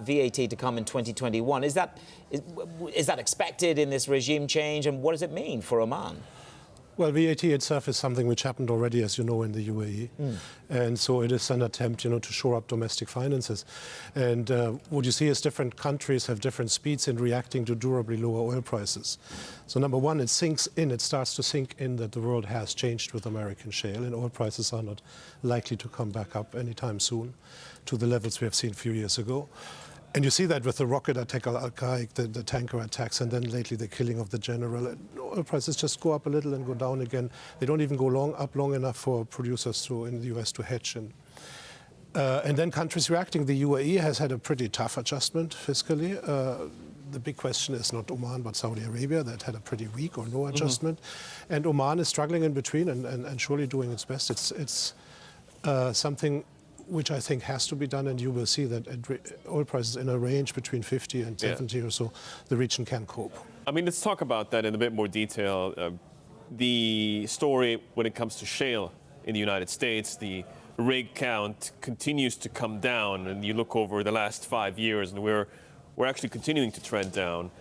VAT to come in 2021. Is that expected in this regime change, and what does it mean for Oman? Well, VAT itself is something which happened already, as you know, in the UAE. And so it is an attempt, to shore up domestic finances. And what you see is different countries have different speeds in reacting to durably lower oil prices. So number one, it starts to sink in that the world has changed with American shale, and oil prices are not likely to come back up anytime soon to the levels we have seen a few years ago. And you see that with the rocket attack on Al-Qaeda, the tanker attacks, and then lately the killing of the general. Oil prices just go up a little and go down again. They don't even go up long enough for producers in the US to hedge. And then countries reacting. The UAE has had a pretty tough adjustment fiscally. The big question is not Oman, but Saudi Arabia, that had a pretty weak or no adjustment. And Oman is struggling in between and surely doing its best. It's something which I think has to be done, and you will see that at oil prices in a range between 50 and 70 or so, the region can cope. I mean, let's talk about that in a bit more detail. The story when it comes to shale in the United States, the rig count continues to come down, and you look over the last 5 years, and we're actually continuing to trend down.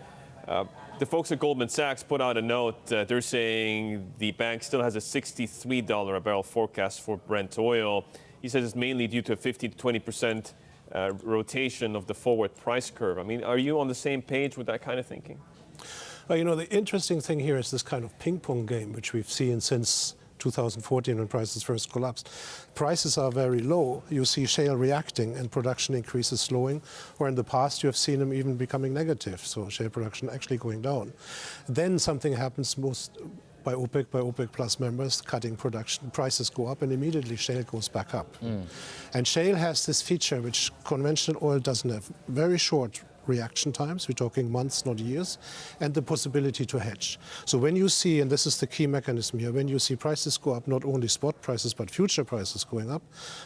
The folks at Goldman Sachs put out a note. They're saying the bank still has a $63 a barrel forecast for Brent oil. He says it's mainly due to a 50 to 20% rotation of the forward price curve. I mean, are you on the same page with that kind of thinking? Well, the interesting thing here is this kind of ping-pong game, which we've seen since 2014 when prices first collapsed. Prices are very low. You see shale reacting and production increases slowing, or in the past you have seen them even becoming negative, so shale production actually going down. Then something happens by OPEC plus members cutting production, prices go up, and immediately shale goes back up. And shale has this feature which conventional oil doesn't have: very short reaction times, we're talking months, not years, and the possibility to hedge. So when you see, and this is the key mechanism here, when you see prices go up, not only spot prices but future prices going up,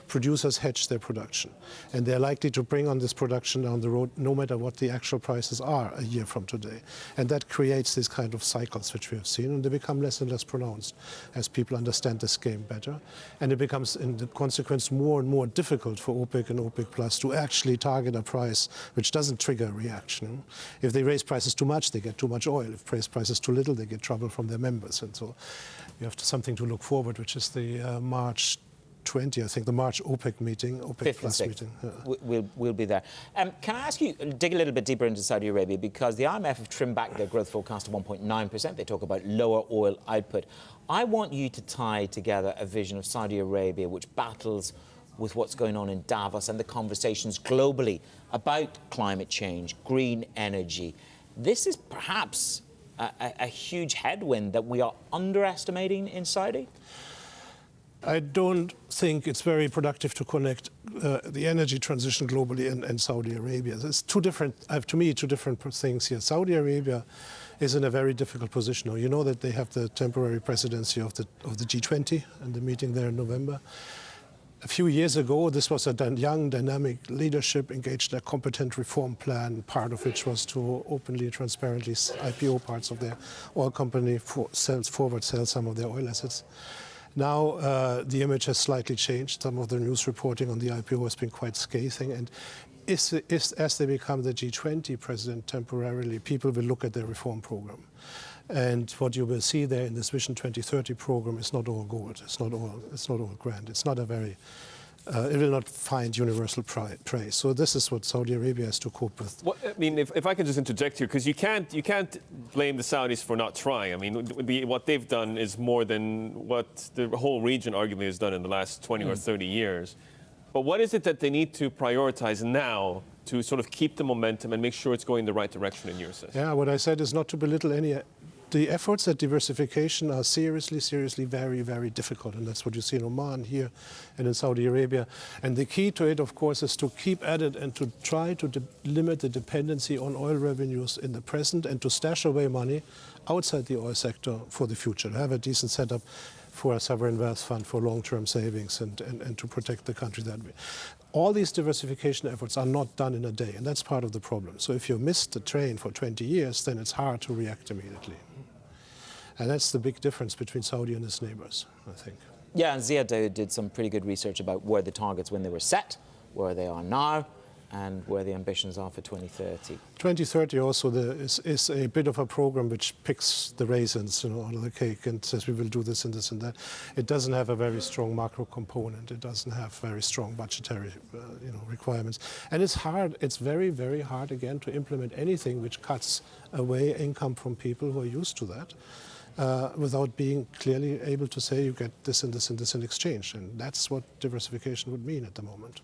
producers hedge their production. And they're likely to bring on this production down the road no matter what the actual prices are a year from today. And that creates these kind of cycles which we have seen, and they become less and less pronounced as people understand this game better. And it becomes, in the consequence, more and more difficult for OPEC and OPEC plus to actually target a price which doesn't trigger reaction. If they raise prices too much, they get too much oil. If raise prices too little, they get trouble from their members. And so you have something to look forward, which is the March 20, I think, the March OPEC meeting, OPEC plus meeting. We'll be there. Can I ask you, dig a little bit deeper into Saudi Arabia, because the IMF have trimmed back their growth forecast to 1.9%. They talk about lower oil output. I want you to tie together a vision of Saudi Arabia which battles with what's going on in Davos and the conversations globally about climate change, green energy. This is perhaps a huge headwind that we are underestimating in Saudi? I don't think it's very productive to connect the energy transition globally and Saudi Arabia. There's two different things here. Saudi Arabia is in a very difficult position now. You know that they have the temporary presidency of the G20 and the meeting there in November. A few years ago, this was a young, dynamic leadership engaged in a competent reform plan, part of which was to openly, transparently IPO parts of their oil company, forward sell some of their oil assets. Now, the image has slightly changed. Some of the news reporting on the IPO has been quite scathing. And as they become the G20 president temporarily, people will look at their reform program. And what you will see there in this Vision 2030 program is not all gold. It's not all grand. It's not a very, it will not find universal praise. So this is what Saudi Arabia has to cope with. Well, I mean, if I can just interject here, because you can't blame the Saudis for not trying. I mean, what they've done is more than what the whole region arguably has done in the last 20 or 30 years. But what is it that they need to prioritize now to sort of keep the momentum and make sure it's going in the right direction in your assessment? Yeah, what I said is not to belittle any. The efforts at diversification are seriously very, very difficult. And that's what you see in Oman here and in Saudi Arabia. And the key to it, of course, is to keep at it and to try to limit the dependency on oil revenues in the present and to stash away money outside the oil sector for the future, to have a decent setup for a sovereign wealth fund for long-term savings and to protect the country that way. All these diversification efforts are not done in a day, and that's part of the problem. So if you missed the train for 20 years, then it's hard to react immediately. And that's the big difference between Saudi and its neighbors, I think. Yeah, and Ziad did some pretty good research about where the targets, when they were set, where they are now, and where the ambitions are for 2030? 2030 also is a bit of a program which picks the raisins, out of the cake and says we will do this and this and that. It doesn't have a very strong macro component. It doesn't have very strong budgetary, requirements. And it's hard. It's very, very hard again to implement anything which cuts away income from people who are used to that. Without being clearly able to say you get this and this and this in exchange. And that's what diversification would mean at the moment.